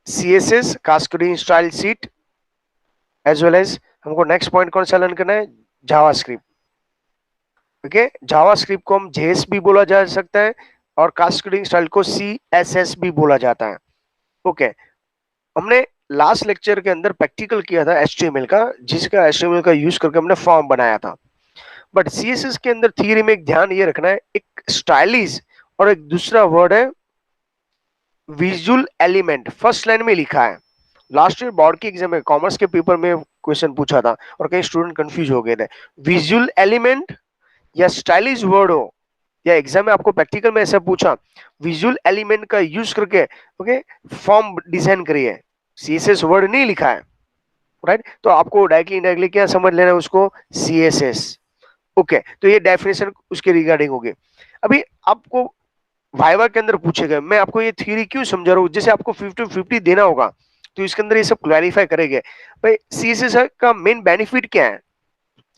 CSS cascading style sheet, as well as हमको next point कौन सा लर्न करना है, जावास्क्रिप्ट। ओके, जावास्क्रिप्ट को हम जेएस भी बोला जा सकता है और कास्केडिंग स्टाइल को CSS भी बोला जाता है। ओके, हमने लास्ट लेक्चर के अंदर प्रैक्टिकल किया था HTML का, जिसका HTML का यूज करके हमने फॉर्म बनाया था। बट CSS के अंदर थियरी में एक ध्यान ये रखना है, एक स्टाइलिश और एक दूसरा वर्ड है विजुअल एलिमेंट। फर्स्ट लाइन में लिखा है, लास्ट ईयर बोर्ड के एग्जाम में कॉमर्स के पेपर में क्वेश्चन पूछा था और कई स्टूडेंट कंफ्यूज हो गए थे, विजुअल एलिमेंट या स्टाइलिश वर्ड हो, या एग्जाम में आपको प्रैक्टिकल में ऐसा पूछा, विजुअल एलिमेंट का यूज करके ओके फॉर्म डिजाइन करिए, CSS वर्ड नहीं लिखा है, राइट? तो आपको डायरेक्टली इनडायरेक्टली क्या समझ लेना है उसको, CSS। ओके, तो ये डेफिनेशन उसके रिगार्डिंग होगी। अभी आपको वाइवा के अंदर पूछेगा, मैं आपको ये थ्योरी क्यों समझा रहा हूँ, जैसे आपको 50-50 देना होगा तो इसके अंदर ये सब क्लैरिफाई करेंगे भाई CSS का मेन बेनिफिट क्या है।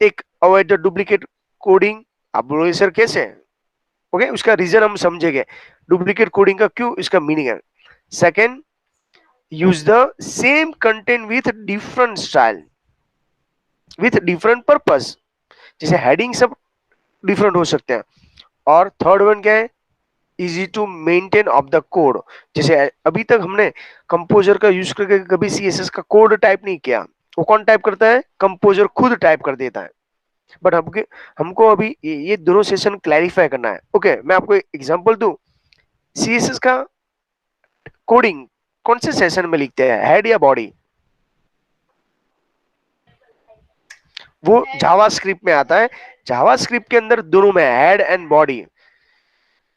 एक, अवॉइड द डुप्लीकेट कोडिंग। आप बोलोगे सर कैसे, ओके उसका रीजन हम समझेंगे, डुप्लीकेट कोडिंग का क्यों इसका मीनिंग है। Second, use the same content with different style with different purpose, जैसे हेडिंग सब डिफरेंट हो सकते हैं। और थर्ड वन क्या है, easy to maintain of the code, जैसे अभी तक हमने कंपोजर का यूज करके कभी CSS का कोड टाइप नहीं किया, वो कौन टाइप करता है, कंपोजर खुद टाइप कर देता है। बट हमको हमको अभी ये दोनों सेशन क्लैरिफाई करना है। ओके, मैं आपको एग्जांपल दूं, CSS का कोडिंग कौन से सेशन में लिखते हैं, हेड या बॉडी? वो जावास्क्रिप्ट में आता है, जावास्क्रिप्ट के अंदर दोनों में head and body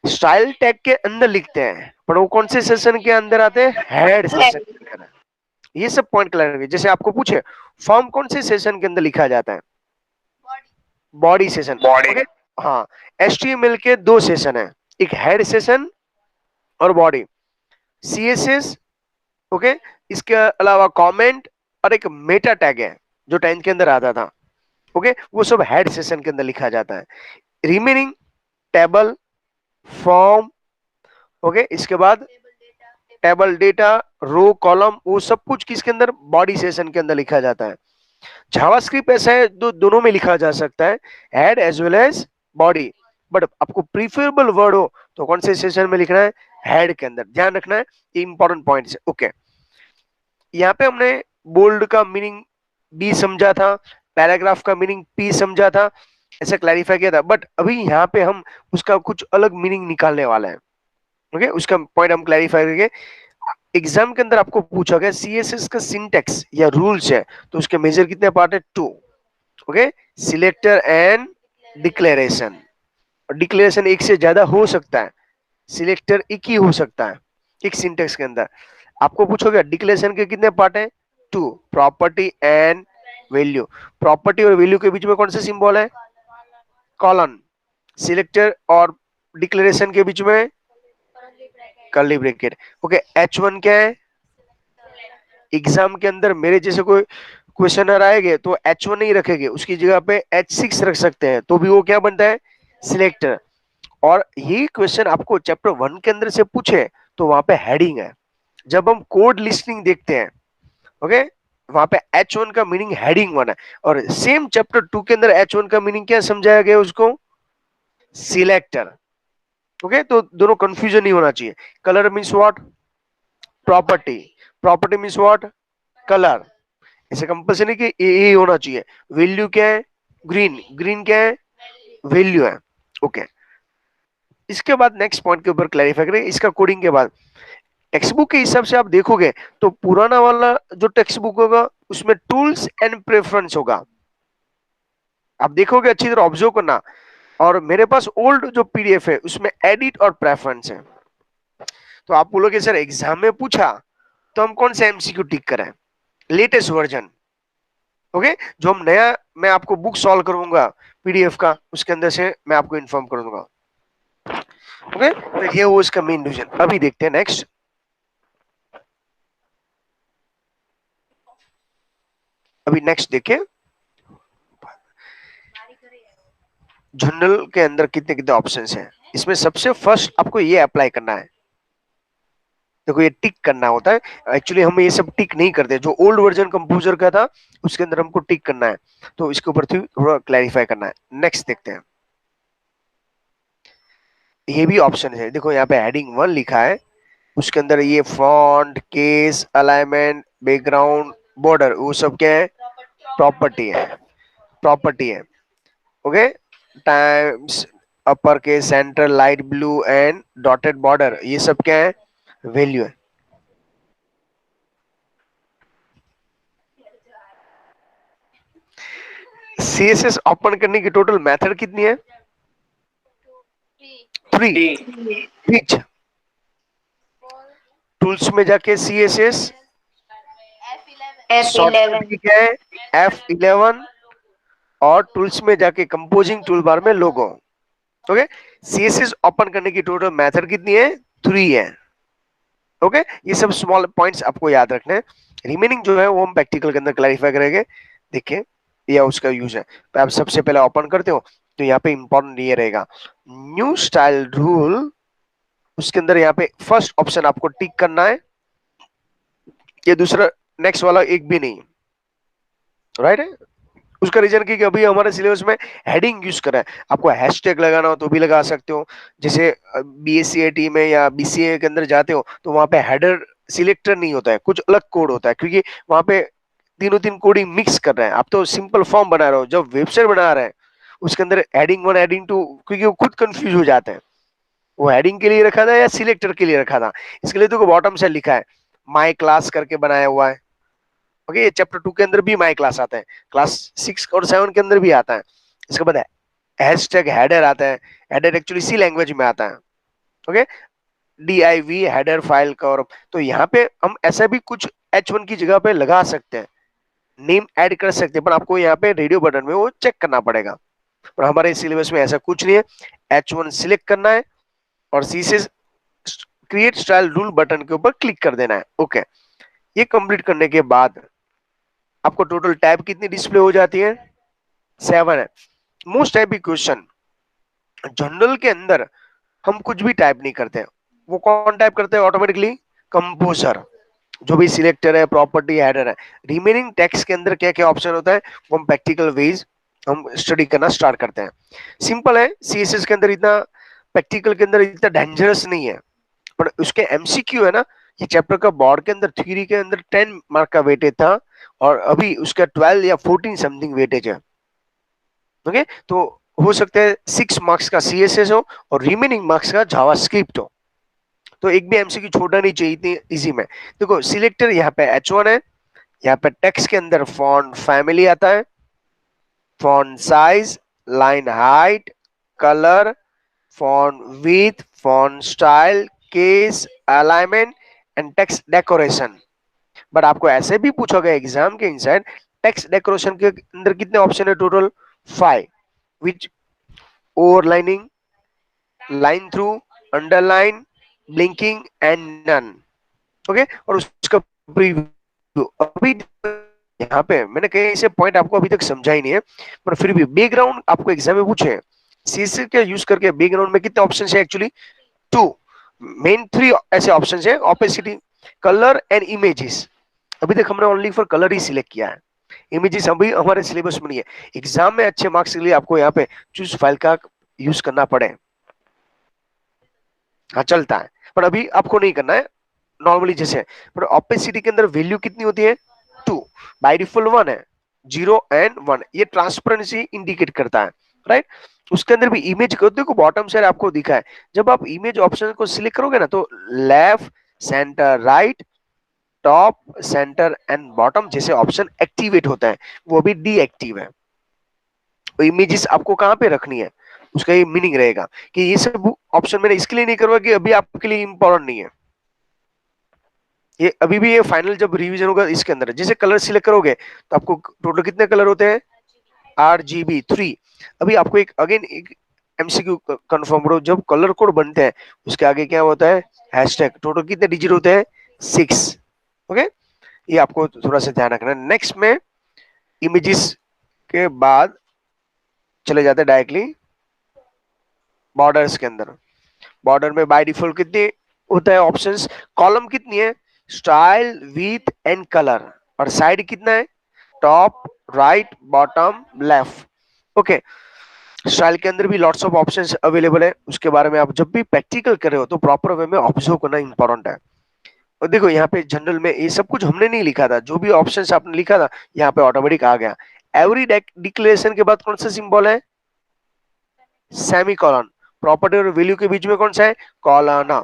style tag के अंदर लिखते हैं, पर वो कौन से सेशन के अंदर आते हैं, हेड सेशन के अंदर। ये सब पॉइंट क्लियर है। जैसे आपको पूछे फॉर्म कौन से सेशन के अंदर लिखा जाता है, बॉडी सेशन। बॉडी। ओके, हाँ, HTML के दो सेशन है, एक हेड सेशन और बॉडी। CSS ओके, इसके अलावा कमेंट और एक मेटा टैग है जो 10th के अंदर आता था, ओके वो सब हेड सेशन के अंदर लिखा जाता है। रिमेनिंग टेबल, फॉर्म, ओके इसके बाद टेबल डेटा, रो कॉलम, वो सब कुछ किसके अंदर, बॉडी सेशन के अंदर लिखा जाता है। जावास्क्रिप्ट ऐसा है दोनों में लिखा जा सकता है, head as well as body. But आपको प्रीफरेबल वर्ड हो तो कौन से सेशन में लिखना है, हेड के अंदर, ध्यान रखना है, ये इंपॉर्टेंट पॉइंट है। ओके, यहाँ पे हमने बोल्ड का मीनिंग बी समझा था, पैराग्राफ का मीनिंग पी समझा था, ऐसा क्लैरिफाई किया था। बट अभी यहाँ पे हम उसका कुछ अलग मीनिंग निकालने वाले हैं। ओके, उसका पॉइंट हम क्लैरिफाई करेंगे। एग्जाम के अंदर आपको पूछा गया CSS का सिंटेक्स या रूल्स है, तो उसके मेजर कितने पार्ट है, 2। Okay, selector and declaration. और डिक्लेरेशन एक से ज्यादा हो सकता है, सिलेक्टर एक ही हो सकता है एक सिंटेक्स के अंदर। आपको पूछोगे डिक्लेरेशन के कितने पार्ट है, 2, प्रॉपर्टी एंड वैल्यू। प्रॉपर्टी और वैल्यू के बीच में कौन सा सिंबल है, कॉलन। सिलेक्टर और डिक्लेरेशन के बीच में कर्ली ब्रैकेट। ओके, H1 क्या है, एग्जाम के अंदर मेरे जैसे कोई क्वेश्चनर आएंगे तो H1 नहीं रखेंगे, उसकी जगह पे H6 रख सकते हैं, तो भी वो क्या बनता है, सिलेक्टर। और ये क्वेश्चन आपको चैप्टर 1 के अंदर से पूछे तो वहां पे हेडिंग है। जब हम कोड लिस्टिंग देखते हैं, ओके, वहां पे H1 का मीनिंग हेडिंग 1 है, और सेम चैप्टर 2 के अंदर H1 का मीनिंग क्या समझाया गया उसको, सिलेक्टर। ओके, तो दोनों कंफ्यूजन नहीं होना चाहिए। Colour means what, property. Property means what, colour. ऐसे कंपल्सरी कि ये होना चाहिए। वैल्यू क्या है, ग्रीन। ग्रीन क्या है, वैल्यू है। ओके, इसके बाद नेक्स्ट पॉइंट के ऊपर क्लैरिफाई करें, इसका कोडिंग के बाद टेक्स्ट बुक के हिसाब से आप देखोगे तो पुराना वाला जो टेक्स्ट बुक होगा उसमें टूल्स एंड प्रेफरेंस होगा, आप देखोगे अच्छी तरह ऑब्जर्व करना। और मेरे पास ओल्ड जो PDF है उसमें एडिट और प्रेफरेंस है। तो आप बोलोगे सर एग्जाम में पूछा तो हम कौन सा MCQ टिक करें, लेटेस्ट वर्जन। ओके, जो हम नया, मैं आपको बुक सॉल्व करूंगा PDF का, उसके अंदर से मैं आपको इन्फॉर्म कर दूंगा। ओके, तो ये वो इसका मेन रीजन। अभी देखते हैं नेक्स्ट। अभी नेक्स्ट देखिए, जनरल के अंदर कितने कितने ऑप्शंस हैं। इसमें सबसे फर्स्ट आपको ये अप्लाई करना है, देखो ये टिक करना होता है। एक्चुअली हम ये सब टिक नहीं करते, जो ओल्ड वर्जन कंपोजर का था उसके अंदर हमको टिक करना है, तो इसके ऊपर थोड़ा क्लैरिफाई करना है। नेक्स्ट देखते हैं, ये भी ऑप्शन है। देखो यहाँ पे हेडिंग 1 लिखा है, उसके अंदर ये font, case, alignment, background, border, वो सब क्या है? प्रॉपर्टी है, प्रॉपर्टी है। Okay, times, upper case, centre, light blue and dotted border, ये सब क्या है? वैल्यू है। सीएसएस ओपन करने की टोटल मेथड कितनी है? 3। ठीक, टूल्स में जाके सीएसएस, शॉर्टकट की क्या है? F11, और टूल्स में जाके कंपोजिंग टूल बार में लोगो। ओके, सीएसएस ओपन करने की टोटल मेथड कितनी है? 3 है। ओके, ये सब स्मॉल पॉइंट्स आपको याद रखने हैं। रिमेनिंग जो है वो हम प्रैक्टिकल के अंदर क्लैरिफाई करेंगे। देखिए, यह उसका यूज है। तो आप सबसे पहले ओपन करते हो तो यहाँ पे इंपॉर्टेंट ये रहेगा, न्यू स्टाइल रूल। उसके अंदर यहाँ पे फर्स्ट ऑप्शन आपको टिक करना है, ये दूसरा नेक्स्ट वाला एक भी नहीं, राइट है। उसका रीजन कि अभी हमारे सिलेबस में हेडिंग यूज करा है। आपको हैशटैग लगाना हो तो भी लगा सकते हो। जैसे बीएससीआईटी में या बीसीए के अंदर जाते हो तो वहां पे हेडर सिलेक्टर नहीं होता है, कुछ अलग कोड होता है, क्योंकि वहां पे तीनों तीन कोडिंग मिक्स कर रहे हैं। आप तो सिंपल फॉर्म बना रहे हो, जब वेबसाइट बना रहे हैं उसके अंदर हेडिंग 1, हेडिंग 2, क्योंकि वो खुद कंफ्यूज हो जाते हैं, वो हेडिंग के लिए रखा था या सिलेक्टर के लिए रखा था। इसके लिए तो बॉटम से लिखा है माई क्लास करके बनाया हुआ है। ओके, ये चैप्टर 2 के अंदर भी माई क्लास आता है, क्लास 6 और 7 के अंदर भी आता है। इसके बाद हैशटैग हेडर आता है, हेडर एक्चुअली सी लैंग्वेज में आता है। ओके, div हेडर फाइल का, और तो यहाँ पे हम ऐसा भी कुछ H1 की जगह पे लगा सकते हैं, नेम ऐड कर सकते हैं, पर आपको यहाँ पे रेडियो बटन में वो चेक करना पड़ेगा। पर हमारे सिलेबस में ऐसा कुछ नहीं है, H1 सिलेक्ट करना है और सी से क्रिएट स्टाइल रूल बटन के ऊपर क्लिक कर देना है। ओके, ये कंप्लीट करने के बाद आपको टोटल टैब कितनी डिस्प्ले हो जाती है? 7 है। मोस्ट टाइप क्वेश्चन जनरल के अंदर हम कुछ भी टाइप नहीं करते हैं, वो कौन टाइप करते हैं ऑटोमेटिकली? कंपोजर। जो भी सिलेक्टर है, प्रॉपर्टी, हेडर है, रिमेनिंग टेक्स्ट के अंदर क्या क्या ऑप्शन होता है वो हम प्रैक्टिकल वेज हम स्टडी करना स्टार्ट करते हैं। सिंपल है, सीएसएस के अंदर इतना, प्रैक्टिकल के अंदर इतना डेंजरस नहीं है, पर उसके एमसीक्यू है ना। ये चैप्टर का बोर्ड के अंदर थ्योरी के अंदर 10 मार्क का वेटेज था, और अभी उसका 12 या 14 समथिंग वेटेज है। ओके, तो हो सकता है 6 मार्क्स का सीएसएस हो और रिमेनिंग मार्क्स का जावास्क्रिप्ट हो, तो एक भी एमसीक्यू छोड़ना नहीं चाहिए इतनी इजी में। देखो सिलेक्टर यहाँ पे H1 है, यहाँ पे टेक्स्ट के अंदर फॉन्ट फैमिली आता है, font size, line height, colour, font width, font style, case, alignment and text decoration. But आपको ऐसे भी पूछा गया एग्जाम के इनसाइड, टेक्स्ट डेकोरेशन के अंदर कितने ऑप्शन है? Total 5, which overlining, line through, underline, blinking and none. Okay, और उसका प्रीव्यू अभी यहाँ पे मैंने कहीं से पॉइंट आपको अभी तक समझा ही नहीं है, पर फिर भी बैकग्राउंड आपको एग्जाम में पूछे, सीएसएस का यूज करके बैकग्राउंड में कितने ऑप्शन है? एक्चुअली 2, मेन 3 ऐसे ऑप्शन है, ओपेसिटी, कलर एंड इमेजेस। अभी तक हमने only for colour he select किया है, इमेजेस अभी हमारे सिलेबस में नहीं है। एग्जाम में अच्छे मार्क्स के लिए आपको यहाँ पे चूज फाइल का यूज करना पड़े, हाँ चलता है, पर अभी आपको नहीं करना है नॉर्मली जैसे। पर ओपेसिटी के अंदर वैल्यू कितनी होती है? 2, बाय डिफॉल्ट 1 है, 0 और 1, ये ट्रांसपेरेंसी इंडिकेट करता है, राइट। उसके अंदर भी इमेज को देखो, बॉटम साइड आपको दिखा है, जब आप इमेज ऑप्शन को सिलेक्ट करोगे ना तो left, centre, right, top, centre and bottom जैसे ऑप्शन एक्टिवेट होता है, वो भी डीएक्टिव है। तो इमेजेस आपको कहाँ पे रखनी है, उसका ये मीनिंग रहेगा कि ये सब ऑप्शन मैंने इसके लिए नहीं करवा कि अभी आपके लिए इंपॉर्टेंट नहीं है, ये अभी भी ये फाइनल जब रिवीजन होगा इसके अंदर। जैसे कलर सिलेक्ट करोगे तो आपको टोटल कितने कलर होते हैं? RGB 3। अभी आपको एक अगेन एक एमसीक्यू कंफर्म करो, जब कलर कोड बनते हैं उसके आगे क्या होता है? हैशटैग। टोटल कितने डिजिट होते हैं? 6। ओके, ये आपको थोड़ा सा ध्यान रखना है। नेक्स्ट में इमेजेस के बाद चले जाते हैं डायरेक्टली बॉर्डर्स के अंदर। बॉर्डर में बाय डिफॉल्ट कितनी होता है ऑप्शंस। कॉलम कितनी है? Style, with and colour. और साइड कितना है? Top, right, bottom, left. Okay. Style के अंदर भी लॉट्स ऑफ ऑप्शंस अवेलेबल है, उसके बारे में आप जब भी प्रैक्टिकल कर रहे हो तो प्रॉपर वे में ऑब्जर्व करना इंपॉर्टेंट है। और देखो यहाँ पे जनरल में ये सब कुछ हमने नहीं लिखा था, जो भी ऑप्शंस आपने लिखा था यहाँ पे ऑटोमेटिक आ गया। एवरी डिक्लेरेशन के बाद कौन सा सिंबल है? Semi colon. प्रॉपर्टी और वैल्यू के बीच में कौन सा है? कॉलन।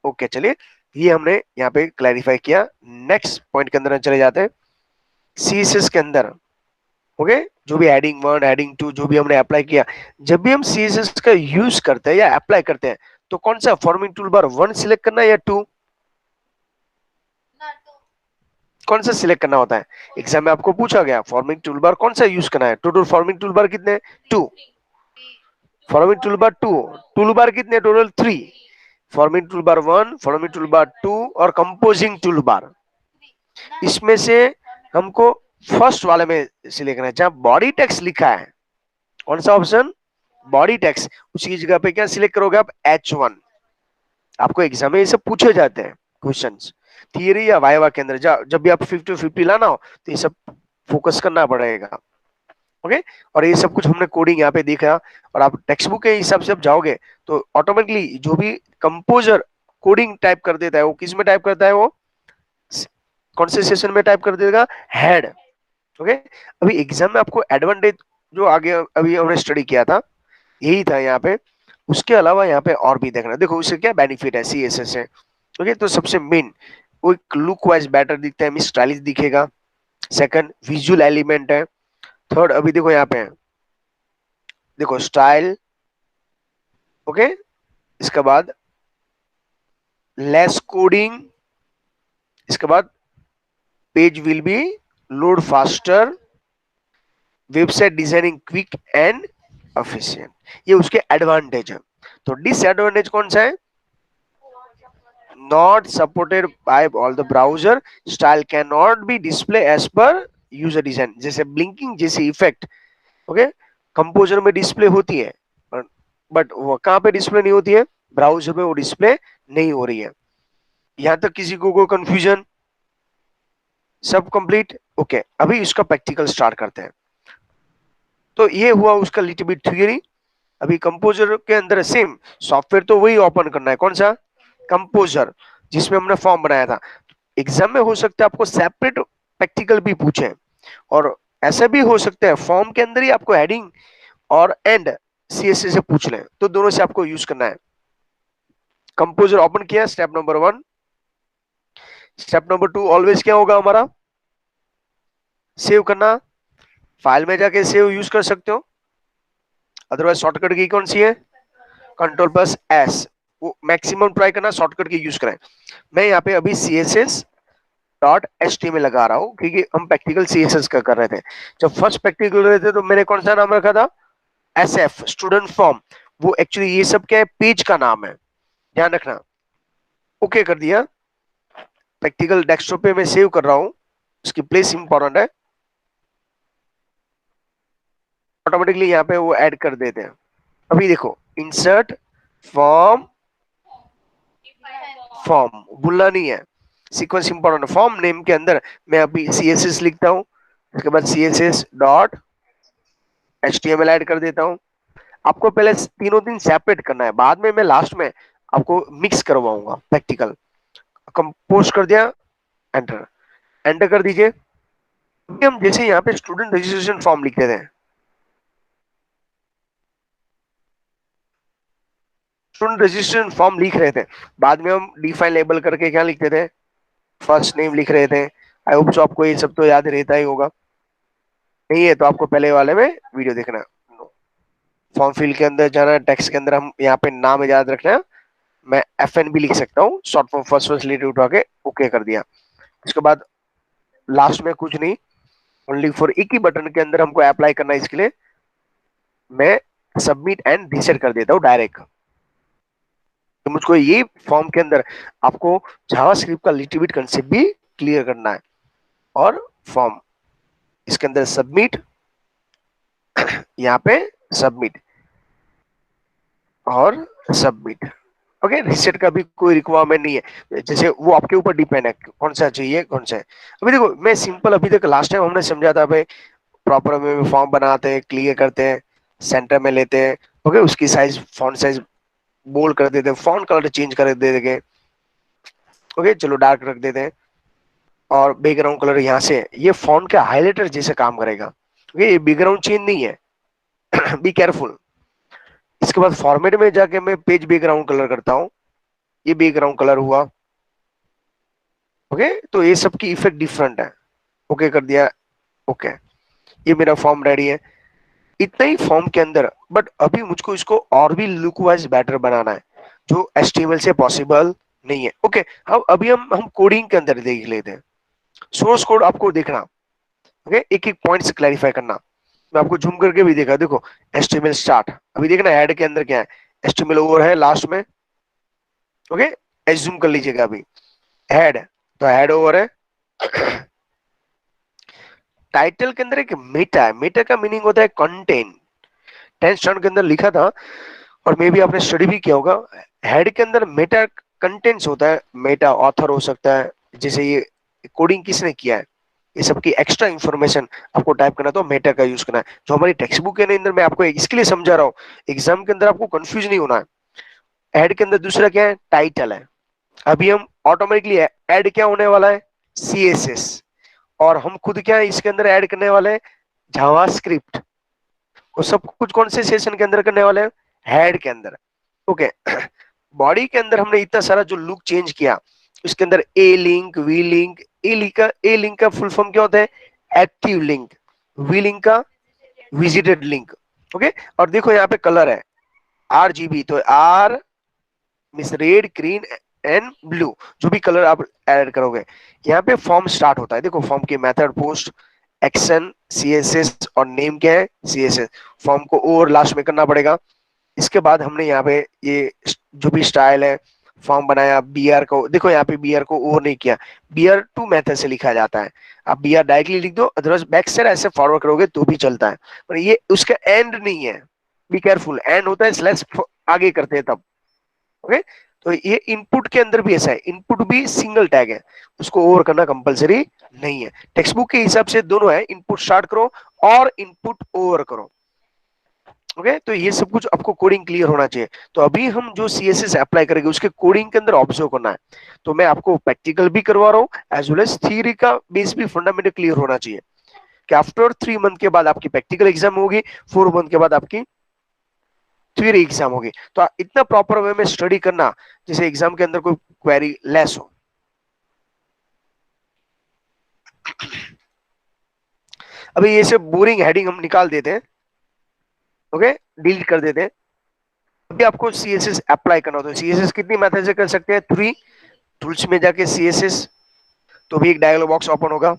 ओके, चलिए ये हमने यहाँ पे क्लैरिफाई किया। नेक्स्ट पॉइंट के अंदर चले जाते हैं। सीएसएस के अंदर ओके, जो भी हेडिंग वन हेडिंग टू जो भी हमने अप्लाई किया, जब भी हम सीएसएस का यूज करते हैं या अप्लाई करते हैं तो कौन सा forming tool bar one select करना है या टू? कौन सा सिलेक्ट करना होता है? एग्जाम में आपको पूछा गया फॉर्मिंग टूल बार कौन सा यूज करना है। टोटल फॉर्मिंग टूल बार कितने? Two. Forming tool bar two. Tool bar कितने? Total three. Forming tool bar one, forming tool bar two और कंपोजिंग टूल बार। इसमें से हमको फर्स्ट वाले में सिलेक्ट करना है जहां बॉडी टेक्स्ट लिखा है। कौन सा ऑप्शन? Body text. उसी जगह पे क्या सिलेक्ट करोगे आप? H1। आपको एग्जाम में ये सब पूछे जाते हैं क्वेश्चंस, थियरी या वाइवा के अंदर। जब भी आप 50-50 लाना हो तो ये सब फोकस करना पड़ेगा। ओके। और ये सब कुछ हमने कोडिंग यहाँ पे देखा। और आप टेक्स्ट बुक के हिसाब से आप जाओगे तो ऑटोमेटिकली जो भी कंपोजर कोडिंग टाइप कर देता है वो किस में टाइप करता है? वो कौन से सेशन में टाइप कर देगा? हेड। ओके। अभी एग्जाम में आपको एडवांटेज जो आगे अभी हमने स्टडी किया था यही था यहाँ पे। उसके अलावा यहाँ पे और भी देखना, देखो उससे क्या बेनिफिट है सीएसएस से। ओके, तो सबसे मेन वो एक लुक वाइज बेटर दिखता है, स्टाइलिश दिखेगा। सेकंड, विजुअल एलिमेंट है। थर्ड, अभी देखो यहाँ पे देखो स्टाइल। ओके, इसके बाद लेस कोडिंग। इसके बाद page will be load faster. Website designing quick and efficient. ये उसके एडवांटेज है। तो डिसएडवांटेज कौन सा है? not supported by all the browser, style cannot be display as per user design। जैसे ब्लिंकिंग जैसी इफेक्ट ओके कंपोजर में डिस्प्ले होती है, बट वो कहाँ पे डिस्प्ले नहीं होती है? ब्राउजर में वो डिस्प्ले नहीं हो रही है। यहां तक किसी को कंफ्यूजन? सब कंप्लीट? ओके, अभी इसका प्रैक्टिकल स्टार्ट करते हैं। तो ये हुआ उसका लिटिल बिट थ्योरी। अभी कंपोजर के अंदर सेम सॉफ्टवेयर तो वही ओपन करना है। कौन सा? कंपोजर, जिसमें हमने फॉर्म बनाया था। एग्जाम में हो सकता है आपको सेपरेट प्रैक्टिकल भी पूछे, और ऐसा भी हो सकता है फॉर्म के अंदर ही आपको हेडिंग और एंड सीएसएस से पूछ लें, तो दोनों से आपको यूज करना है। कंपोजर ओपन किया, step number 1। Step number 2 always क्या होगा हमारा? सेव करना। फाइल में जाके सेव यूज कर सकते हो, अदरवाइज शॉर्टकट की कौन सी है? Ctrl+S। वो मैक्सिमम ट्राई करना शॉर्टकट की यूज करें। मैं यहाँ पे अभी CSS.html लगा रहा हूँ क्योंकि हम प्रैक्टिकल CSS का कर रहे थे। जब फर्स्ट प्रैक्टिकल कर रहे थे तो मैंने कौन सा नाम रखा था? SF, student form. वो एक्चुअली ये सब क्या है? पेज का नाम है, ध्यान रखना। ओके कर दिया। प्रैक्टिकल डेस्कटॉप पे मैं सेव कर रहा हूँ, उसकी प्लेस इंपॉर्टेंट है। ऑटोमेटिकली यहाँ पे वो ऐड कर देते हैं। अभी देखो इंसर्ट फॉर्म, फॉर्म भूलना नहीं है, सीक्वेंस इंपॉर्टेंट। फॉर्म नेम के अंदर मैं अभी CSS लिखता हूँ, उसके बाद CSS.html ऐड कर देता हूँ। आपको पहले तीनों दिन सेपरेट करना है, बाद में मैं लास्ट में आपको मिक्स करवाऊंगा प्रैक्टिकल। कंपोज कर दिया, एंटर। एंटर कर दीजिए। अभी हम जैसे यहाँ पे स्टूडेंट रजिस्ट्रेशन फॉर्म लिखते थे, स्टूडेंट रजिस्ट्रेशन फॉर्म लिख रहे थे, बाद में हम डिफाइन लेबल करके क्या लिखते थे? फर्स्ट नेम लिख रहे थे। आई होप सो आपको ये सब तो याद रहता ही होगा। नहीं है तो आपको पहले वाले में वीडियो देखना। फॉर्म फिल के अंदर जाना, टेक्स्ट के अंदर हम यहाँ पे नाम याद रखना है। मैं FN भी लिख सकता हूँ, short form first first letter उठा के ओके कर दिया। इसके बाद लास्ट में कुछ नहीं, ओनली फॉर एक ही बटन के अंदर हमको अप्लाई करना है। इसके लिए मैं सबमिट एंड रीसेट कर देता हूँ डायरेक्ट। तो मुझको ये फॉर्म के अंदर आपको जावास्क्रिप्ट का लिटिल बिट कंसेप्ट भी क्लियर करना है। और फॉर्म इसके अंदर सबमिट, यहाँ पे सबमिट और सबमिट। ओके, रीसेट का भी कोई रिक्वायरमेंट नहीं है, जैसे वो आपके ऊपर डिपेंड है कौन सा चाहिए कौन सा है। अभी देखो मैं सिंपल, अभी तक लास्ट टाइम हमने समझा था भाई, प्रॉपर वे में फॉर्म बनाते हैं, क्लियर करते हैं, सेंटर में लेते हैं, ओके, उसकी साइज, फॉन्ट साइज बोल्ड कर देते हैं, फॉन्ट कलर चेंज कर देते, ओके, चलो डार्क रख देते हैं, और बैकग्राउंड कलर यहाँ से ये फॉन्ट के हाइलाइटर जैसे काम करेगा, ओके, ये बैकग्राउंड चेंज नहीं है। Be careful. इसके बाद फॉर्मेट में जाके मैं पेज बैकग्राउंड कलर करता हूँ, ये बैकग्राउंड कलर हुआ, ओके, तो ये सब की इफेक्ट डिफरेंट है, ओके कर दिया, ओके, ये मेरा फॉर्म रेडी है, इतना ही फॉर्म के अंदर। बट अभी मुझको इसको और भी लुक वाइज बेटर बनाना है, जो एचटीएमएल से पॉसिबल नहीं है, ओके। अब अभी हम कोडिंग के अंदर देख लेते हैं, सोर्स कोड आपको देखना, ओके, एक एक पॉइंट्स क्लैरिफाई करना, मैं आपको जूम करके भी देखा, देखो एचटीएमएल स्टार्ट, अभी देखना हेड के अंदर क्या है, एचटीएमएल ओवर है लास्ट में, ओके, एज्यूम कर लीजिएगा अभी हेड, तो हेड ओवर है। टाइटल के अंदर एक मेटा है, मेटा का मीनिंग होता है कंटेंट, 10th स्टैंडर्ड के अंदर लिखा था, और मे भी आपने स्टडी भी किया होगा। हेड के अंदर मेटा कंटेंट्स होता है, मेटा ऑथर हो सकता है, जैसे ये कोडिंग किसने किया है, ये सबकी एक्स्ट्रा इन्फॉर्मेशन आपको टाइप करना, तो मेटा का यूज करना है, जो हमारी टेक्स्ट बुक के अंदर मैं आपको इसके लिए समझा रहा हूँ, एग्जाम के अंदर आपको कंफ्यूज नहीं होना है। हेड के अंदर दूसरा क्या है, टाइटल है, अभी हम ऑटोमेटिकली ऐड क्या होने वाला है, सीएसएस, और हम खुद क्या इसके अंदर ऐड करने वाले हैं, जावास्क्रिप्ट, वो सब कुछ कौन से सेशन के अंदर करने वाले हैं, हेड के अंदर, ओके। बॉडी के अंदर हमने इतना सारा जो लुक चेंज किया, उसके अंदर A link, V link, A link का फुल फॉर्म क्या होता है, एक्टिव लिंक, वी लिंक का विजिटेड लिंक, ओके। और देखो यहाँ पे कलर है आरजीबी, तो R means red, green and blue, जो भी कलर आप ऐड करोगे। यहाँ पे फॉर्म स्टार्ट होता है, देखो फॉर्म के मेथड, पोस्ट, एक्शन, सीएसएस, और नेम क्या है, सीएसएस, फॉर्म को और लास्ट में करना पड़ेगा। इसके बाद हमने यहाँ पे ये जो भी स्टाइल है, फॉर्म बनाया, बीआर को देखो, यहाँ पे बीआर को और नहीं किया, बीआर टू मेथड से लिखा जाता है, आप बीआर डायरेक्टली लिख दो, अदरवाइज बैक से ऐसे फॉरवर्ड करोगे तो भी चलता है, पर ये उसका एंड नहीं है, बी केयरफुल, एंड होता है स्लैश आगे करते हैं तब, ओके। तो ये इनपुट के अंदर भी ऐसा है, इनपुट भी सिंगल टैग है, उसको ओवर करना कंपलसरी नहीं है, टेक्स्ट बुक के हिसाब से दोनों है, इनपुट स्टार्ट करो और इनपुट ओवर करो, ओके। तो ये सब कुछ आपको कोडिंग क्लियर होना चाहिए। तो अभी हम जो सीएसएस अप्लाई करेंगे उसके कोडिंग के अंदर ऑब्जर्व करना है, तो मैं आपको प्रैक्टिकल भी करवा रहा हूँ एज वेल एज थ्योरी का बेस भी फंडामेंटल क्लियर होना चाहिए, कि आफ्टर 3 मंथ के बाद आपकी प्रैक्टिकल एग्जाम होगी, 4 मंथ के बाद आपकी थ्योरी एग्जाम होगी, तो इतना प्रॉपर वे में स्टडी करना जैसे एग्जाम के अंदर कोई क्वेरी लेस हो। अभी ये सब बोरिंग हेडिंग हम निकाल देते हैं, ओके, डिलीट कर देते हैं। अभी आपको सीएसएस अप्लाई करना होता है, सीएसएस कितनी मेथड से कर सकते हैं, 3, टूल्स में जाके सीएसएस, तो भी एक डायलॉग बॉक्स ओपन होगा,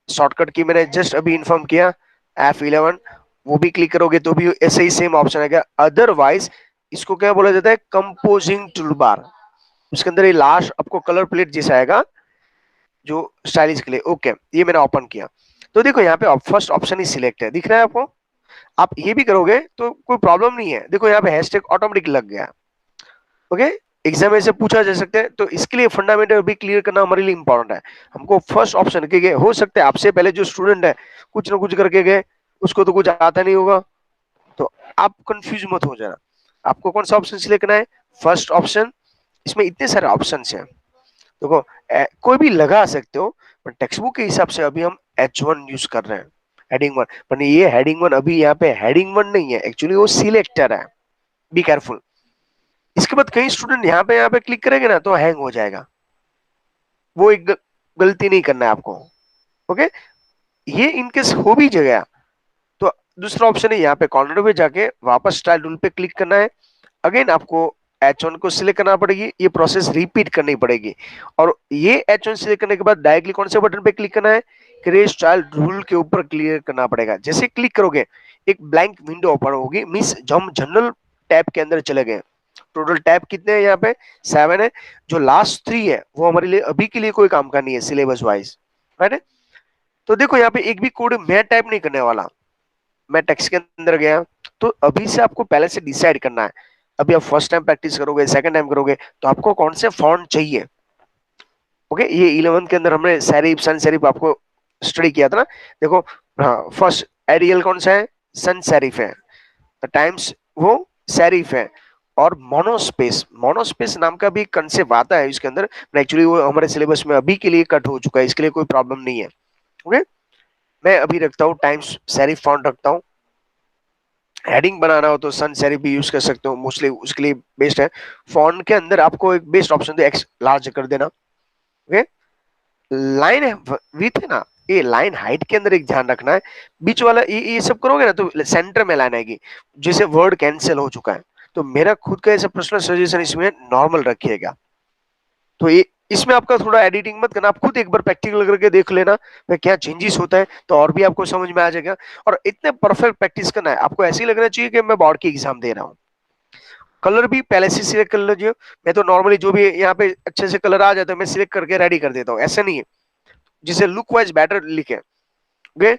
शॉर्टकट की मैंने जस्ट अभी इन्फॉर्म किया, F11, वो भी क्लिक करोगे तो भी ऐसे ही सेम ऑप्शन आएगा, अदरवाइज इसको क्या बोला जाता है, कंपोजिंग टूल बार, उसके अंदर ये लास्ट आपको कलर प्लेट जैसा आएगा जो स्टाइलिश के लिए, ओके, ये मैंने ओपन किया, तो देखो यहाँ पे फर्स्ट ऑप्शन ही सिलेक्ट है, दिख रहा है आपको, आप ये भी करोगे तो कोई प्रॉब्लम नहीं है, देखो यहाँ पे हैशटैग ऑटोमेटिक लग गया, ओके। एग्जाम में से पूछा जा सकता है, तो इसके लिए फंडामेंटल भी क्लियर करना हमारे लिए इंपॉर्टेंट है, हमको फर्स्ट ऑप्शन के गए, हो सकता है आपसे पहले जो स्टूडेंट है कुछ ना कुछ करके गए, उसको तो कुछ आता नहीं होगा, तो आप कंफ्यूज मत हो जाना, आपको कौन सा ऑप्शन सिलेक्ट करना है, फर्स्ट ऑप्शन, इसमें इतने सारे ऑप्शन हैं, देखो कोई भी लगा सकते हो, पर टेक्स्ट बुक के हिसाब से अभी हम H1 यूज कर रहे हैं, हेडिंग 1, पर ये हेडिंग 1 अभी यहाँ पे हेडिंग 1 नहीं है, एक्चुअली वो सिलेक्टर है, बी केयरफुल। इसके बाद कई स्टूडेंट यहाँ पे क्लिक करेंगे ना तो हैंग हो जाएगा, वो एक गलती नहीं करना है आपको, ओके। ये इनकेस हो भी जाएगा तो दूसरा ऑप्शन है, यहाँ पे कॉर्नर पे जाके वापस स्टाइल टूल पे क्लिक करना है, अगेन आपको H1 को सिलेक्ट करना पड़ेगी, ये प्रोसेस रिपीट करनी पड़ेगी, और ये H1 सिलेक्ट करने के बाद डायरेक्टली कौन से बटन पे क्लिक करना है, क्रिएट स्टाइल रूल के ऊपर क्लिक करना पड़ेगा, जैसे क्लिक करोगे एक ब्लैंक विंडो ओपन होगी, मींस हम जनरल टैब के अंदर चले गए, टोटल टैब कितने हैं यहाँ पे, 7 है, जो लास्ट 3 है वो हमारे लिए अभी के लिए कोई काम का नहीं है सिलेबस वाइज, राइट। तो देखो यहाँ पे एक भी कोड मैं टाइप नहीं करने वाला, मैं टेक्स्ट के अंदर गया, तो अभी से आपको पहले से डिसाइड करना है, अभी आप फर्स्ट टाइम प्रैक्टिस करोगे, सेकंड टाइम करोगे, तो आपको कौन से फॉन्ट चाहिए। ओके, ये 11th के अंदर हमने सेरिफ सन सेरिफ आपको स्टडी किया था ना। देखो, हाँ, फर्स्ट एरियल कौन सा है, सन सेरिफ है। टाइम्स वो सेरिफ है। और मोनोस्पेस, मोनोस्पेस नाम का भी कंसेप्ट आता है इसके अंदर, एक्चुअली वो हमारे सिलेबस में अभी के लिए कट हो चुका है, इसके लिए कोई प्रॉब्लम नहीं है। ओके, मैं अभी रखता हूँ टाइम्स सेरिफ फॉन्ट रखता हूँ। हेडिंग बनाना हो तो सन सेरिफ भी यूज कर सकते हो, मोस्टली उसके लिए बेस्ट है। फॉन्ट के अंदर आपको एक बेस्ट ऑप्शन दे, एक्स लार्ज कर देना। ओके, लाइन विथ है ना, ये लाइन हाइट के अंदर एक ध्यान रखना है। बीच वाला ये सब करोगे ना तो सेंटर में लाइन आएगी, जैसे वर्ड कैंसिल हो चुका है। तो मेरा खुद का ऐसा पर्सनल सजेशन इसमें नॉर्मल रखिएगा। तो ये इसमें आपका थोड़ा एडिटिंग मत करना, आप खुद एक बार प्रैक्टिकल करके देख लेना भाई क्या चेंजेस होता है, तो और भी आपको समझ में आ जाएगा। और इतने परफेक्ट प्रैक्टिस करना है, आपको ऐसे ही लगना चाहिए कि मैं बोर्ड की एग्जाम दे रहा हूँ। कलर भी पहले से सिलेक्ट कर लीजिए। मैं तो नॉर्मली जो भी यहाँ पे अच्छे से कलर आ जाता है मैं सिलेक्ट करके रेडी कर देता हूँ, ऐसा नहीं है, जिसे लुक वाइज बेटर लिखे। ओके,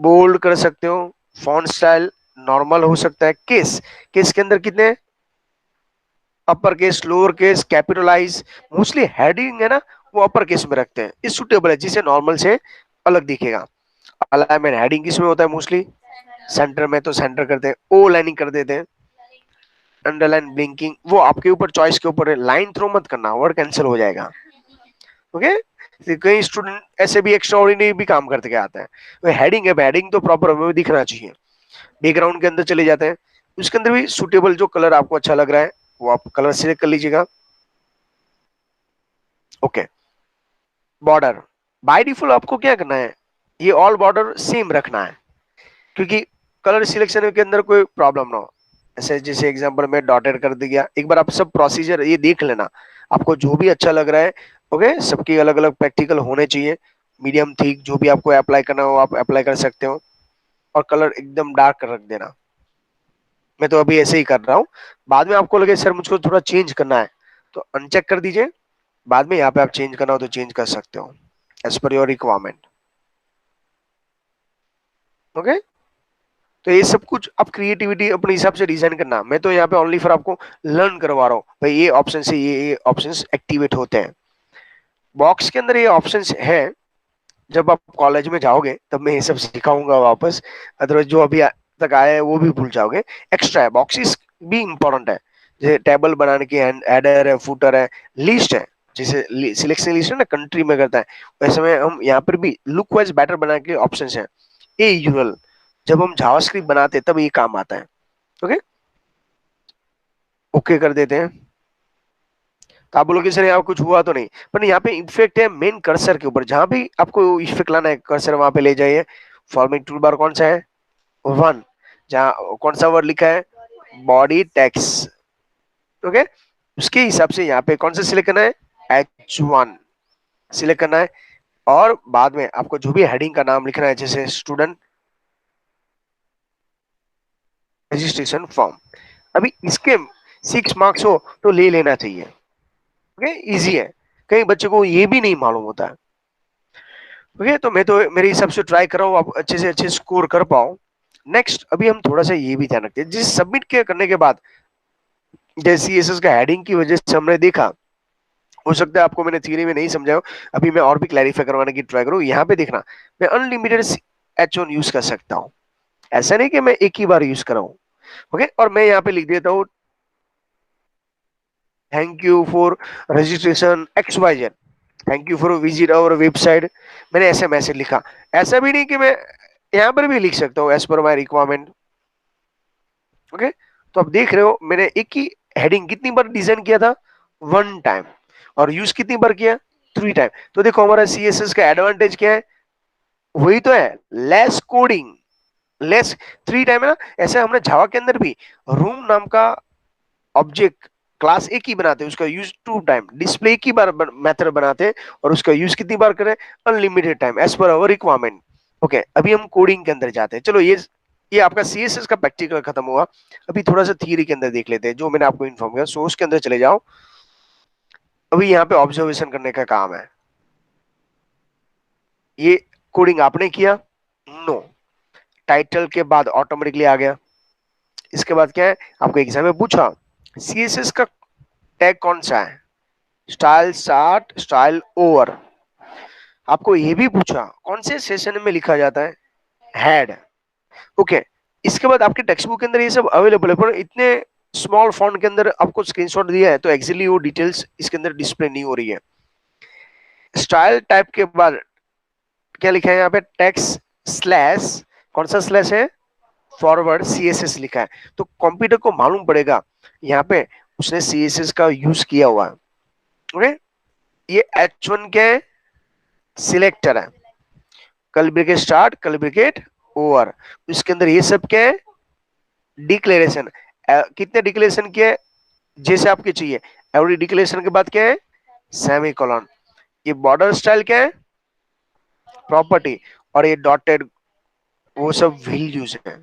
बोल्ड कर सकते हो, फॉन्ट स्टाइल नॉर्मल हो सकता है। केस, केस के अंदर कितने, upper case, lower case, capitalize. Mostly heading है ना, वो अपर केस में रखते हैं, इस सुटेबल है जिसे नॉर्मल से अलग दिखेगा। अलाइनमेंट हेडिंग किस में होता है मोस्टली, सेंटर में, तो सेंटर करते हैं, ओ लाइनिंग कर देते हैं। अंडरलाइन, ब्लिंकिंग, वो आपके ऊपर, चॉइस के ऊपर है। लाइन थ्रो मत करना, वर्ड कैंसिल हो जाएगा। ओके, कई स्टूडेंट ऐसे भी एक्स्ट्रा ऑर्डिनरी भी काम करते क्या आता है, हेडिंग है, हेडिंग तो प्रॉपर हमें दिखना चाहिए। बैकग्राउंड के अंदर चले जाते हैं, उसके अंदर भी सुटेबल जो कलर आपको अच्छा लग रहा है वो आप कलर सिलेक्ट कर लीजिएगा। ओके, बॉर्डर बाय डिफॉल्ट आपको क्या करना है, ये ऑल बॉर्डर सेम रखना है, क्योंकि कलर सिलेक्शन के अंदर कोई प्रॉब्लम ना हो। ऐसे जैसे एग्जांपल में डॉटेड कर दिया, एक बार आप सब प्रोसीजर ये देख लेना, आपको जो भी अच्छा लग रहा है। ओके, सबकी अलग अलग प्रैक्टिकल होने चाहिए, मीडियम थिक जो भी आपको अप्लाई करना हो आप अप्लाई कर सकते हो। और कलर एकदम डार्क रख देना, मैं तो अभी ऐसे ही कर रहा हूँ। बाद में आपको लगे सर मुझको थोड़ा चेंज करना है, तो अनचेक कर दीजिए, बाद में यहाँ पे आप चेंज करना हो तो चेंज कर सकते हो as per your requirement. Okay, तो ये सब कुछ आप क्रिएटिविटी अपने हिसाब से डिजाइन करना, मैं तो यहाँ पे ओनली फॉर आपको लर्न करवा रहा हूँ भाई, ये ऑप्शन से ये ऑप्शंस एक्टिवेट होते हैं। बॉक्स के अंदर ये ऑप्शंस है, जब आप कॉलेज में जाओगे तब मैं ये सब सिखाऊंगा वापस, अदरवाइज जो अभी तक आया है वो भी भूल जाओगे। एक्स्ट्रा है, बॉक्सेस भी इंपॉर्टेंट है, जैसे टेबल बनाने की हेडर है, फुटर है, लिस्ट है, जैसे सिलेक्शन लिस्ट है ना कंट्री में करता है, वैसे में हम यहाँ पर भी लुक वाइज बेटर बना के ऑप्शन है। ए यूरल, जब हम जावास्क्रिप्ट बनाते हैं तब ये काम आता है। ओके, ओके कर देते हैं। तो आप बोलोगे सर यहाँ कुछ हुआ तो नहीं, पर यहाँ पे इफेक्ट है मेन कर्सर के ऊपर, जहां भी आपको इफेक्ट लाना है कर्सर वहां पे ले जाइए। फॉर्मेट टूल बार कौन सा है, वन, जहाँ कौन सा वर्ड लिखा है, बॉडी टेक्स्ट। ओके, उसके हिसाब से यहाँ पे कौन सा सिलेक्ट करना है, H1 सिलेक्ट करना है। और बाद में आपको जो भी हेडिंग का नाम लिखना है, जैसे स्टूडेंट रजिस्ट्रेशन फॉर्म, अभी इसके 6 मार्क्स हो तो ले लेना चाहिए। ओके, इजी है, कई बच्चों को ये भी नहीं मालूम होता है। ओके, तो मैं तो मेरे हिसाब से ट्राई कर रहा हूँ आप अच्छे से अच्छे स्कोर कर पाओ। नेक्स्ट अभी हम थोड़ा सा ये भी ध्यान रखते हैं, जिस सबमिट के करने के बाद जैसे सीएसएस का हेडिंग की वजह से हमने देखा, हो सकता है आपको मैंने थियरी में नहीं समझाया हो, अभी मैं और भी क्लैरिफाई करवाने की ट्राई करूँ। यहाँ पे देखना, मैं अनलिमिटेड H1 यूज कर सकता हूँ, ऐसा नहीं कि मैं एक ही बार यूज कर रहा हूँ। ओके, और मैं यहाँ पे लिख देता हूँ thank you for registration XYZ, thank you for visit our website, मैंने ऐसे मैसेज लिखा। ऐसा भी नहीं कि मैं यहाँ पर भी लिख सकता हूँ एज पर माई रिक्वायरमेंट। ओके, तो आप देख रहे हो मैंने एक ही हेडिंग कितनी बार डिजाइन किया था, 1 टाइम, और यूज कितनी बार किया, 3 टाइम। तो देखो हमारा सीएसएस का एडवांटेज क्या है, वही तो है, लेस कोडिंग, लेस 3 टाइम है ना। ऐसे हमने जावा के अंदर भी रूम नाम का ऑब्जेक्ट क्लास एक ही बनाते हैं, उसका यूज 2 टाइम, डिस्प्ले एक ही बार मेथड बनाते हैं, और उसका यूज कितनी बार करें, अनलिमिटेड टाइम एज पर अवर रिक्वायरमेंट। ओके, अभी हम कोडिंग के अंदर जाते हैं, चलो ये आपका सीएसएस का प्रैक्टिकल खत्म हुआ। अभी थोड़ा सा थियरी के अंदर देख लेते हैं, जो मैंने आपको इन्फॉर्म किया सोर्स के अंदर चले जाओ। अभी यहाँ पे ऑब्जर्वेशन करने का काम है, ये कोडिंग आपने किया, नो, टाइटल के बाद ऑटोमेटिकली आ गया, इसके बाद क्या है, आपको एग्जाम में पूछा सीएसएस का टैग कौन सा है, स्टाइल स्टार्ट, स्टाइल ओवर। आपको ये भी पूछा कौन से सेशन में लिखा जाता है, हेड। ओके, इसके बाद आपके टेक्स्ट बुक के अंदर ये सब अवेलेबल है, पर इतने स्मॉल फॉन्ट के अंदर आपको स्क्रीनशॉट दिया है तो एक्चुअली वो डिटेल्स इसके अंदर डिस्प्ले नहीं हो रही है। स्टाइल टाइप के बाद क्या लिखा है यहाँ पे, टेक्स्ट स्लैश, कौन सा स्लैश है, फॉरवर्ड सीएसएस लिखा है। तो कंप्यूटर को मालूम पड़ेगा यहाँ पे उसने सीएसएस का यूज किया हुआ है। ओके, ये H1 के सिलेक्टर है, curly bracket start, curly bracket over. इसके अंदर ये सब क्या है, डिक्लेरेशन। कितने डिक्लेरेशन किए जैसे आपके चाहिए, एवरी डिक्लेरेशन के बाद क्या है, सेमीकोलन। ये बॉर्डर स्टाइल क्या है, प्रॉपर्टी, और ये डॉटेड वो सब वैल्यूज है।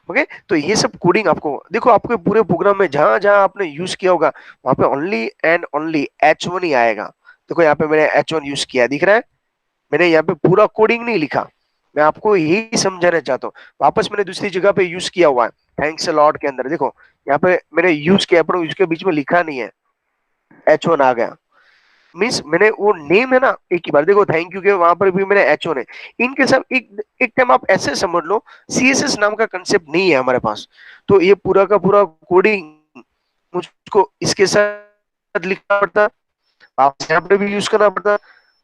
ओके, तो ये सब कोडिंग आपको देखो, आपके पूरे प्रोग्राम में जहां जहां आपने यूज किया होगा वहां पे ओनली एंड ओनली H1 ही आएगा। देखो यहाँ पे मैंने H1 यूज किया, दिख रहा है, मैंने यहाँ पे पूरा कोडिंग नहीं लिखा, मैं आपको यही समझाना चाहता हूँ। वापस मैंने दूसरी जगह पे यूज किया हुआ है, थैंक्स अ लॉट के अंदर देखो यहाँ पे मैंने यूज किया, पर उसके बीच में लिखा नहीं है, H1 आ गया। मीन्स मैंने वो नेम है ना, एक ही बार देखो, थैंक यू के वहां पर भी मैंने H1 है। इनके सब एक एक टाइम आप ऐसे समझ लो, सीएसएस नाम का कंसेप्ट नहीं है हमारे पास, तो ये पूरा का पूरा कोडिंग मुझको इसके साथ लिखना पड़ता, आप यहाँ पर भी यूज करना पड़ता,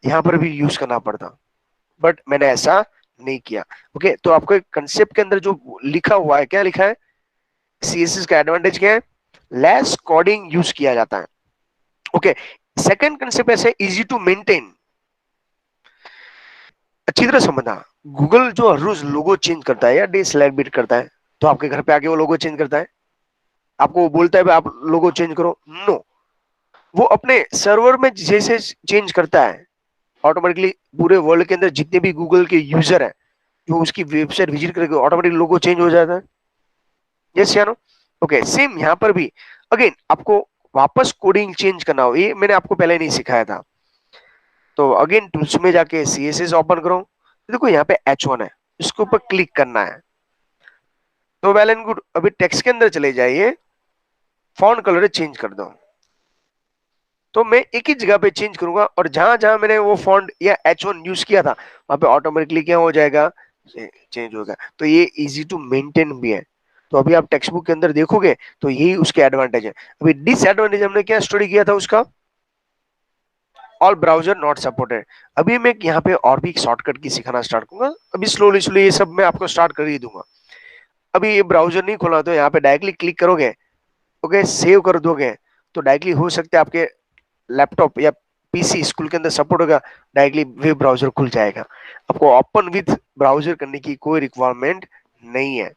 यहाँ पर भी यूज करना पड़ता, बट मैंने ऐसा नहीं किया। ओके, तो आपको एक कंसेप्ट के अंदर जो लिखा हुआ है, क्या लिखा है, सीएसएस का एडवांटेज क्या है, लेस कोडिंग यूज किया जाता है। ओके, सेकंड कंसेप्ट ऐसे इजी टू मेंटेन, अच्छी तरह समझना। गूगल जो हर रोज लोगो चेंज करता है या डे सेलिब्रेट करता है, तो आपके घर पे आके वो लोगो चेंज करता है, आपको वो बोलता है आप लोगो चेंज करो, नो, वो अपने सर्वर में जैसे चेंज करता है ऑटोमेटिकली, पूरे वर्ल्ड के अंदर जितने भी गूगल के यूजर है जो उसकी वेबसाइट विजिट करेंगे ऑटोमेटिक लोगो चेंज हो जाता है। यस या नो? ओके, सेम यहाँ पर भी अगेन आपको वापस कोडिंग चेंज करना हो, ये मैंने आपको पहले नहीं सिखाया था। तो अगेन टूल्स में जाके सीएसएस ओपन करो, देखो यहाँ पे H1 है, इसके ऊपर क्लिक करना है। तो वेल एंड गुड, अभी टेक्स्ट के अंदर चले जाइए, फॉन्ट कलर चेंज कर दो। तो मैं एक ही जगह पे चेंज करूंगा, और जहां जहां मैंने वो फॉन्ट या H1 यूज किया था वहां पे ऑटोमेटिकली क्या हो जाएगा, चेंज होगा। तो ये इजी टू मेंटेन भी है। तो अभी आप टेक्स्ट बुक के अंदर देखोगे तो यही उसके एडवांटेज है। अभी डिसएडवांटेज हमने क्या स्टडी किया था उसका, ऑल ब्राउजर नॉट सपोर्टेड। अभी मैं यहाँ पे और भी एक शॉर्टकट की सिखाना स्टार्ट करूंगा, अभी स्लोली स्लोली ये सब मैं आपको स्टार्ट कर ही दूंगा। अभी ये ब्राउजर नहीं खोला तो यहाँ पे डायरेक्टली क्लिक करोगे, ओके, सेव कर दोगे, तो डायरेक्टली हो सकता है आपके लैपटॉप या पीसी स्कूल के अंदर सपोर्ट होगा, डायरेक्टली वेब ब्राउजर खुल जाएगा, आपको ओपन विद ब्राउजर करने की कोई रिक्वायरमेंट नहीं है।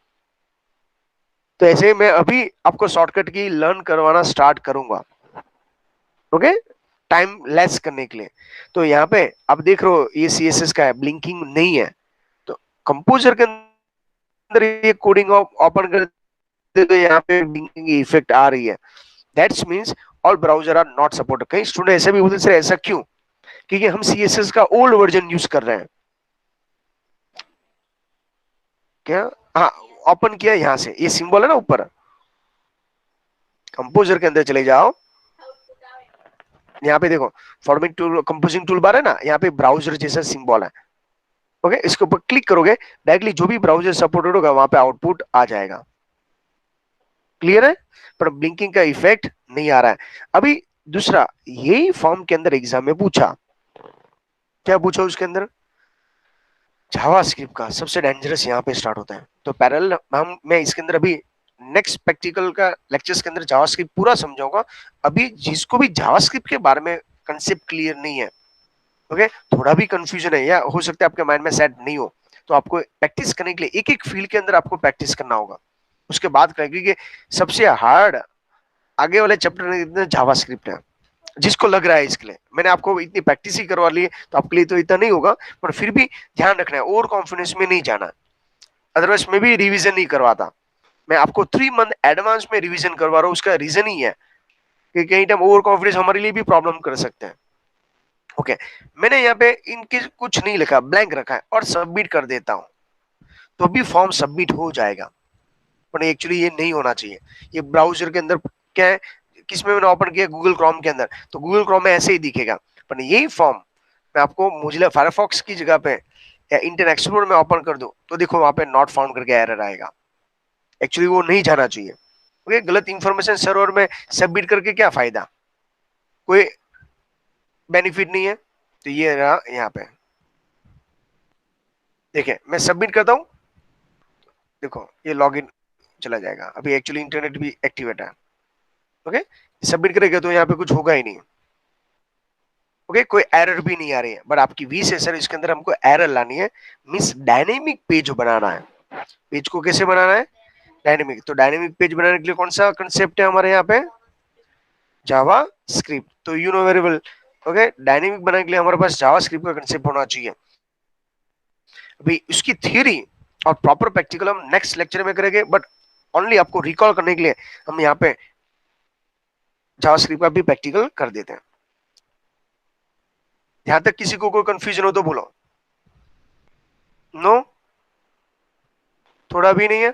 तो ऐसे मैं अभी आपको शॉर्टकट की लर्न करवाना स्टार्ट करूंगा, ओके, टाइम लेस करने के लिए। तो यहाँ पे आप देख रहे हो ये सीएसएस का है, ब्लिंकिंग नहीं है, तो कंपोजर के अंदर ये कोडिंग ओपन कर दे तो यहाँ पे ब्लिंकिंग इफेक्ट आ रही है, that's means all browser are not supported. कई स्टूडेंट ऐसे भी बोलते सर ऐसा क्यों, क्योंकि हम सीएसएस का ओल्ड वर्जन यूज कर रहे हैं। क्या, हाँ, ओपन किया यहां से, ये सिंबल है ना ऊपर, कंपोजर के अंदर चले जाओ, यहाँ पे देखो फॉर्मेट टूल, कंपोजिंग टूल बार है ना, यहाँ पे ब्राउजर जैसा सिंबल है, ओके, इसके ऊपर क्लिक करोगे डायरेक्टली जो भी ब्राउजर सपोर्टेड होगा वहां पे आउटपुट आ जाएगा। क्लियर है? पर ब्लिंकिंग का इफेक्ट नहीं आ रहा है अभी। दूसरा, यही फॉर्म के अंदर एग्जाम में पूछा, क्या पूछा उसके अंदर, जावास्क्रिप्ट का सबसे डेंजरस यहाँ पे स्टार्ट होता है। तो पैरेलल हम मैं इसके अंदर अभी नेक्स्ट प्रैक्टिकल का लेक्चर्स के अंदर जावास्क्रिप्ट पूरा समझाऊंगा। अभी जिसको भी जावास्क्रिप्ट के बारे में कंसेप्ट क्लियर नहीं है, ओके, थोड़ा भी कंफ्यूजन है या हो सकता है आपके माइंड में सेट नहीं हो, तो आपको प्रैक्टिस करने के लिए एक एक फील्ड के अंदर आपको प्रैक्टिस करना होगा, उसके बाद करेंगे। क्योंकि सबसे हार्ड आगे वाले चैप्टर जावास्क्रिप्ट है, जिसको लग रहा है इसके लिए मैंने आपको इतनी प्रैक्टिस ही करवा ली है तो आपके लिए तो इतना नहीं होगा, पर फिर भी ध्यान रखना है, ओवर कॉन्फिडेंस में नहीं जाना, अदरवाइज मैं भी रिवीजन नहीं करवाता। मैं आपको 3 मंथ एडवांस में रिवीजन करवा रहा हूँ, उसका रीजन ही है कि कहीं टाइम ओवर कॉन्फिडेंस हमारे लिए भी प्रॉब्लम कर सकते हैं। ओके, मैंने यहाँ पे इनके कुछ नहीं लिखा, ब्लैंक रखा है और सबमिट कर देता हूँ, तो भी फॉर्म सबमिट हो जाएगा। पर एक्चुअली ये नहीं होना चाहिए। ये ब्राउजर के अंदर क्या है, किसमें मैंने ओपन किया, गूगल क्रोम के अंदर, तो गूगल क्रोम में ऐसे ही दिखेगा। पर यही फॉर्म मैं आपको मोजिला फायरफॉक्स की जगह पे या इंटरनेट एक्सप्लोरर में ओपन कर दूं, तो देखो वहां पे नॉट फाउंड करके एरर आएगा। एक्चुअली वो नहीं जाना चाहिए। ओके, गलत इंफॉर्मेशन सर्वर में सबमिट करके क्या फायदा, कोई बेनिफिट नहीं है। तो ये रहा यहाँ पे, देखिए मैं सबमिट करता हूँ, देखो ये लॉगिन चला जाएगा। अभी एक्चुअली इंटरनेट भी एक्टिवेट है। ओके, सबमिट करेगा तो यहाँ पे कुछ होगा ही नहीं। ओके, कोई एरर भी नहीं आ रही है। बट आपकी वी से सर इसके अंदर हमको एरर लानी है, मींस डायनेमिक पेज बनाना है। पेज को कैसे बनाना है, डायनेमिक। तो डायनेमिक पेज बनाने के लिए कौन सा कंसेप्ट है हमारे यहाँ पे, जावा स्क्रिप्ट। तो you know very well. Okay, dynamic बनाने के लिए हमारे पास जावा स्क्रिप्ट का कंसेप्ट होना चाहिए। अभी उसकी थियरी और प्रॉपर प्रैक्टिकल हम नेक्स्ट लेक्चर में करेंगे, बट ओनली आपको रिकॉल करने के लिए हम यहाँ पे जावास्क्रिप्ट का भी प्रैक्टिकल कर देते हैं। यहां तक किसी को कोई कंफ्यूजन हो तो बोलो। नो, थोड़ा भी नहीं है।